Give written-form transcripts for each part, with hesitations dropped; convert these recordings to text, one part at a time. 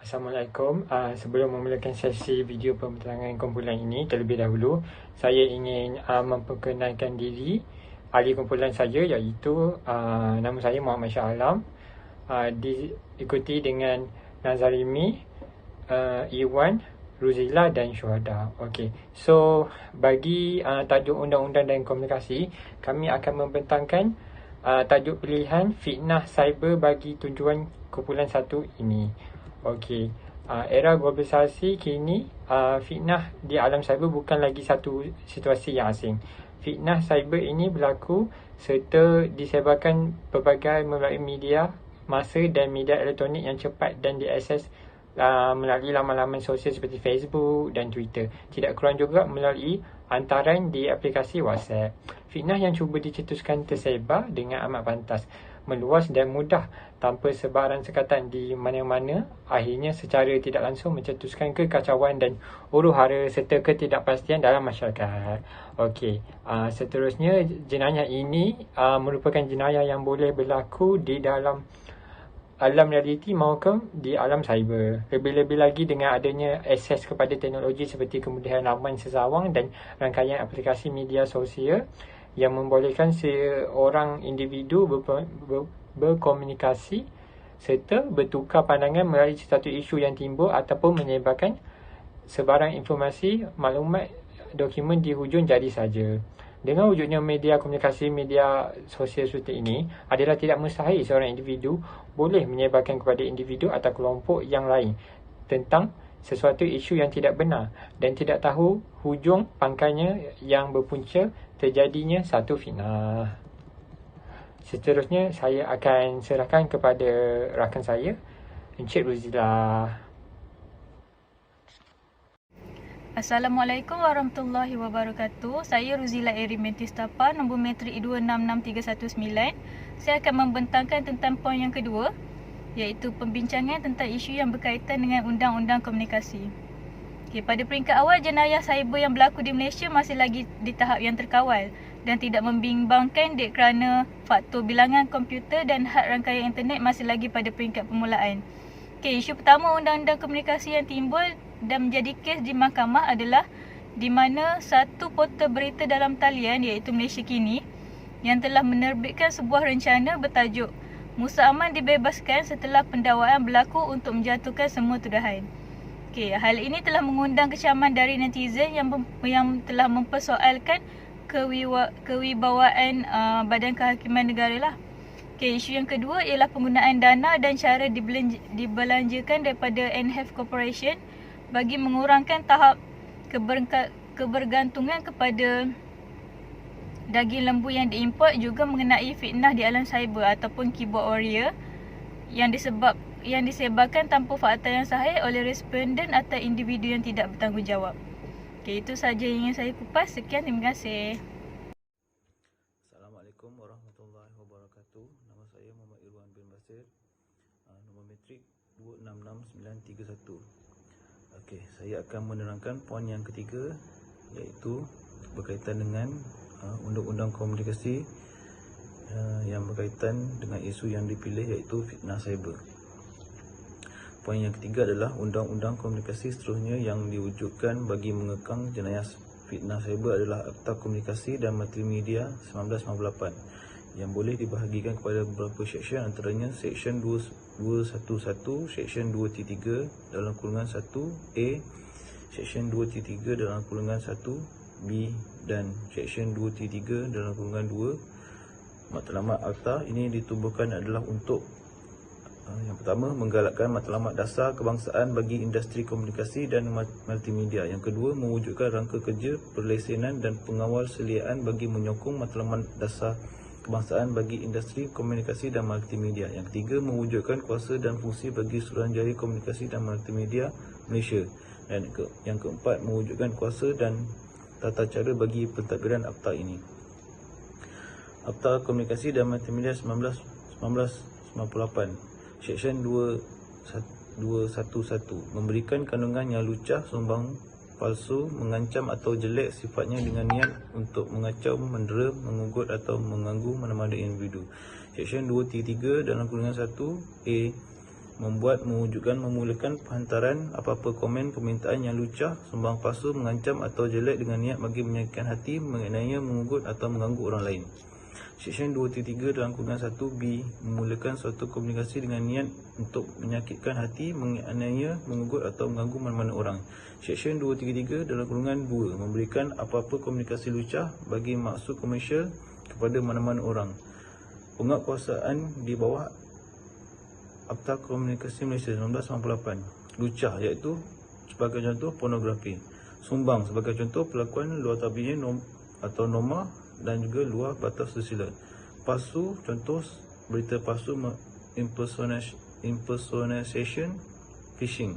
Assalamualaikum. Sebelum memulakan sesi video pembentangan kumpulan ini, terlebih dahulu saya ingin memperkenalkan diri ahli kumpulan saya, iaitu nama saya Muhammad Shah Alam, diikuti dengan Nazarimi, Iwan, Ruzila dan Syuhada. Okey. So bagi tajuk undang-undang dan komunikasi, kami akan membentangkan tajuk pilihan fitnah cyber bagi tujuan kumpulan 1 ini. Okey, era globalisasi kini, fitnah di alam cyber bukan lagi satu situasi yang asing. Fitnah cyber ini berlaku serta disebarkan pelbagai melalui media masa dan media elektronik yang cepat dan diakses melalui laman-laman sosial seperti Facebook dan Twitter. Tidak kurang juga melalui hantaran di aplikasi WhatsApp. Fitnah yang cuba dicetuskan tersebar dengan amat pantas, meluas dan mudah tanpa sebaran sekatan di mana-mana, akhirnya secara tidak langsung mencetuskan kekacauan dan huru-hara serta ketidakpastian dalam masyarakat. Okey, seterusnya jenayah ini merupakan jenayah yang boleh berlaku di dalam alam realiti maupun di alam cyber. Lebih-lebih lagi dengan adanya akses kepada teknologi seperti kemudahan laman sesawang dan rangkaian aplikasi media sosial yang membolehkan seorang individu berkomunikasi serta bertukar pandangan melalui satu isu yang timbul ataupun menyebarkan sebarang informasi, maklumat, dokumen di hujung jari saja. Dengan wujudnya media komunikasi, media sosial seperti ini, adalah tidak mustahil seorang individu boleh menyebarkan kepada individu atau kelompok yang lain tentang sesuatu isu yang tidak benar dan tidak tahu hujung pangkalnya yang berpunca terjadinya satu fitnah. Seterusnya saya akan serahkan kepada rakan saya, Encik Ruzila. Assalamualaikum warahmatullahi wabarakatuh. Saya Ruzila Erimentis Tapa, nombor matrik 266319. Saya akan membentangkan tentang poin yang kedua, iaitu pembincangan tentang isu yang berkaitan dengan undang-undang komunikasi. Okay, pada peringkat awal, jenayah cyber yang berlaku di Malaysia masih lagi di tahap yang terkawal dan tidak membimbangkan kerana faktor bilangan komputer dan had rangkaian internet masih lagi pada peringkat permulaan. Okay, isu pertama undang-undang komunikasi yang timbul dan menjadi kes di mahkamah adalah di mana satu portal berita dalam talian, iaitu Malaysia Kini, yang telah menerbitkan sebuah rencana bertajuk Musa Aman dibebaskan setelah pendakwaan berlaku untuk menjatuhkan semua tuduhan. Okey, hal ini telah mengundang kecaman dari netizen yang telah mempersoalkan kewibawaan Badan Kehakiman Negara lah. Okey, isu yang kedua ialah penggunaan dana dan cara dibelanjakan daripada NHAF Corporation bagi mengurangkan tahap kebergantungan kepada daging lembu yang diimport, juga mengenai fitnah di alam cyber ataupun keyboard warrior yang disebarkan tanpa fakta yang sahih oleh responden atau individu yang tidak bertanggungjawab. Okey, itu sahaja yang ingin saya kupas. Sekian, terima kasih. Assalamualaikum warahmatullahi wabarakatuh. Nama saya Muhammad Irwan bin Basir, nombor matrik 266931. Okey, saya akan menerangkan poin yang ketiga, iaitu berkaitan dengan undang-undang komunikasi yang berkaitan dengan isu yang dipilih, iaitu fitnah cyber. Poin yang ketiga adalah undang-undang komunikasi seterusnya yang diwujudkan bagi mengekang jenayah fitnah cyber adalah Akta Komunikasi dan Multimedia 1998 yang boleh dibahagikan kepada beberapa seksyen, antaranya seksyen 211, seksyen 2.3 dalam kurungan 1A, seksyen 2.3 dalam kurungan 1B dan seksyen 2.3 dalam kurungan 2. Matlamat akta ini ditubuhkan adalah untuk yang pertama, menggalakkan matlamat dasar kebangsaan bagi industri komunikasi dan multimedia. Yang kedua, mewujudkan rangka kerja, perlesenan dan pengawal seliaan bagi menyokong matlamat dasar kebangsaan bagi industri komunikasi dan multimedia. Yang ketiga, mewujudkan kuasa dan fungsi bagi Suruhanjaya Komunikasi dan Multimedia Malaysia. Dan yang keempat, mewujudkan kuasa dan tata cara bagi pentadbiran akta ini. Akta Komunikasi dan Multimedia 1998, Seksyen 211, memberikan kandungan yang lucah, sumbang palsu, mengancam atau jelek sifatnya dengan niat untuk mengacau, mendera, mengugut atau mengganggu mana-mana individu. Seksyen 2.3 dalam kurungan 1A memulakan penghantaran apa-apa komen permintaan yang lucah, sumbang palsu, mengancam atau jelek dengan niat bagi menyakitkan hati, mengenainya, mengugut atau mengganggu orang lain. Seksyen 2.3 dalam kurungan 1B memulakan suatu komunikasi dengan niat untuk menyakitkan hati, menganiaya, mengugut atau mengganggu mana-mana orang. Seksyen 2.3 dalam kurungan 2 memberikan apa-apa komunikasi lucah bagi maksud komersial kepada mana-mana orang. Penguatkuasaan di bawah Akta Komunikasi Malaysia 1998. Lucah iaitu sebagai contoh pornografi. Sumbang sebagai contoh perlakuan luar tabi'i atau norma dan juga luar batas susila. Palsu contoh berita palsu, impersonation, phishing.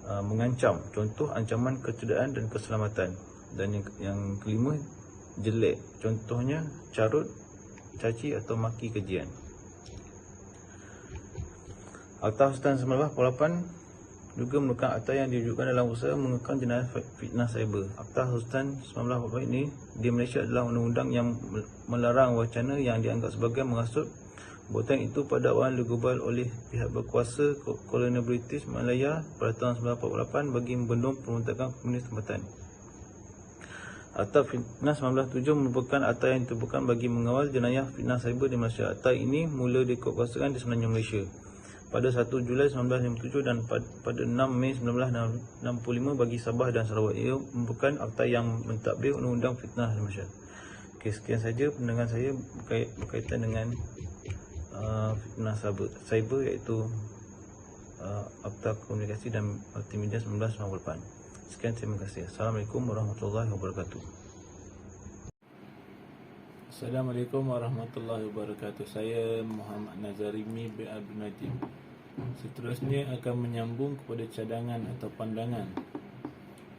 Mengancam contoh ancaman kecederaan dan keselamatan. Dan yang kelima, jelek contohnya carut, caci atau maki kejian. Akta Hasutan 1948 juga merupakan akta yang diwujudkan dalam usaha mengekang jenayah fitnah cyber. Akta Hasutan 1948 ini di Malaysia adalah undang-undang yang melarang wacana yang dianggap sebagai menghasut perbuatan itu pada awal global oleh pihak berkuasa kolonial British Malaya pada tahun 1948 bagi membendung pemberontakan komunis tempatan. Akta Fitnah 1907 merupakan akta yang diterbitkan bagi mengawal jenayah fitnah cyber di Malaysia. Akta ini mula dikuatkuasakan di semenanjung Malaysia pada 1 Julai 1957 dan pada 6 Mei 1965 bagi Sabah dan Sarawak. Ia merupakan akta yang mentadbir undang-undang fitnah di Malaysia. Okey, sekian saja pandangan saya berkaitan dengan fitnah cyber iaitu Akta Komunikasi dan Multimedia 1998. Sekian, terima kasih. Assalamualaikum warahmatullahi wabarakatuh. Assalamualaikum warahmatullahi wabarakatuh. Saya Muhammad Nazarimi bin Abdul Najib. Seterusnya akan menyambung kepada cadangan atau pandangan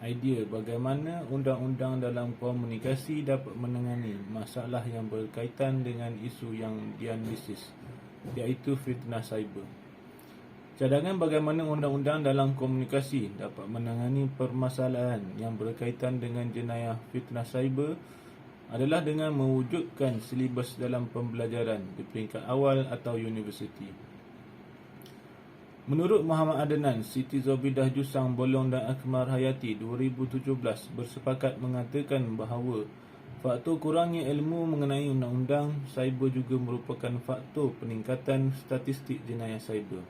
idea bagaimana undang-undang dalam komunikasi dapat menangani masalah yang berkaitan dengan isu yang dianalisis, iaitu fitnah cyber. Cadangan bagaimana undang-undang dalam komunikasi dapat menangani permasalahan yang berkaitan dengan jenayah fitnah cyber adalah dengan mewujudkan silibus dalam pembelajaran di peringkat awal atau universiti. Menurut Muhammad Adnan, Siti Zobidah Jusang Bolong dan Akmal Hayati 2017 bersepakat mengatakan bahawa faktor kurangnya ilmu mengenai undang-undang cyber juga merupakan faktor peningkatan statistik jenayah cyber.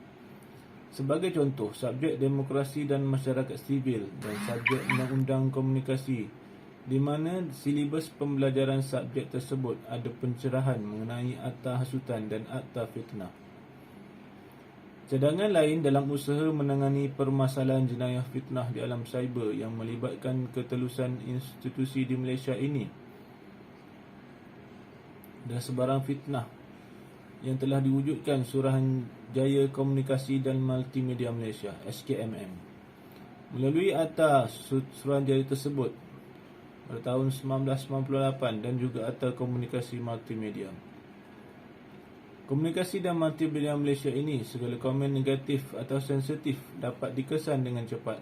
Sebagai contoh, subjek demokrasi dan masyarakat sivil dan subjek undang-undang komunikasi, di mana silibus pembelajaran subjek tersebut ada pencerahan mengenai akta hasutan dan akta fitnah. Cadangan lain dalam usaha menangani permasalahan jenayah fitnah di alam cyber yang melibatkan ketelusan institusi di Malaysia ini dan sebarang fitnah yang telah diwujudkan Suruhanjaya Komunikasi dan Multimedia Malaysia SKMM. Melalui akta Suruhanjaya tersebut pada tahun 1998 dan juga Akta Komunikasi Multimedia. Komunikasi dan Multimedia Malaysia ini, segala komen negatif atau sensitif dapat dikesan dengan cepat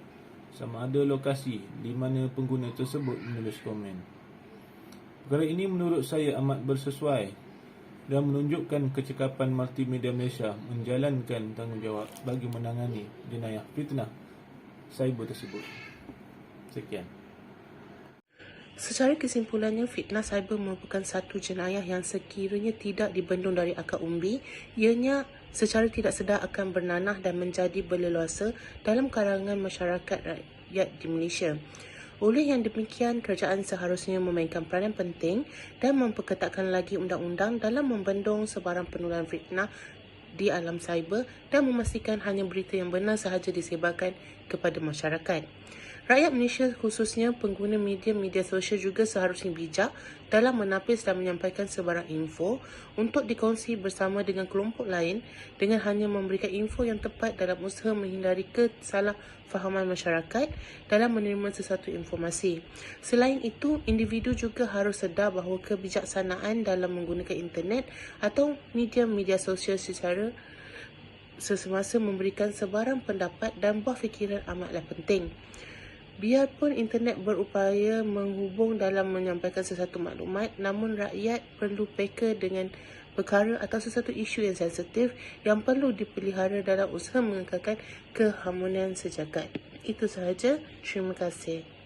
sama ada lokasi di mana pengguna tersebut menulis komen. Perkara ini menurut saya amat bersesuai dan menunjukkan kecekapan Multimedia Malaysia menjalankan tanggungjawab bagi menangani jenayah fitnah cyber tersebut. Sekian. Secara kesimpulannya, fitnah cyber merupakan satu jenayah yang sekiranya tidak dibendung dari akar umbi, ianya secara tidak sedar akan bernanah dan menjadi berleluasa dalam kalangan masyarakat rakyat di Malaysia. Oleh yang demikian, kerajaan seharusnya memainkan peranan penting dan memperketatkan lagi undang-undang dalam membendung sebarang penularan fitnah di alam cyber dan memastikan hanya berita yang benar sahaja disebarkan kepada masyarakat. Rakyat Malaysia, khususnya pengguna media sosial, juga seharusnya bijak dalam menapis dan menyampaikan sebarang info untuk dikongsi bersama dengan kelompok lain dengan hanya memberikan info yang tepat dalam usaha menghindari kesalahfahaman masyarakat dalam menerima sesuatu informasi. Selain itu, individu juga harus sedar bahawa kebijaksanaan dalam menggunakan internet atau media sosial secara sesemasa memberikan sebarang pendapat dan buah fikiran amatlah penting. Biarpun internet berupaya menghubung dalam menyampaikan sesuatu maklumat, namun rakyat perlu peka dengan perkara atau sesuatu isu yang sensitif yang perlu dipelihara dalam usaha mengekalkan keharmonian sejagat. Itu sahaja. Terima kasih.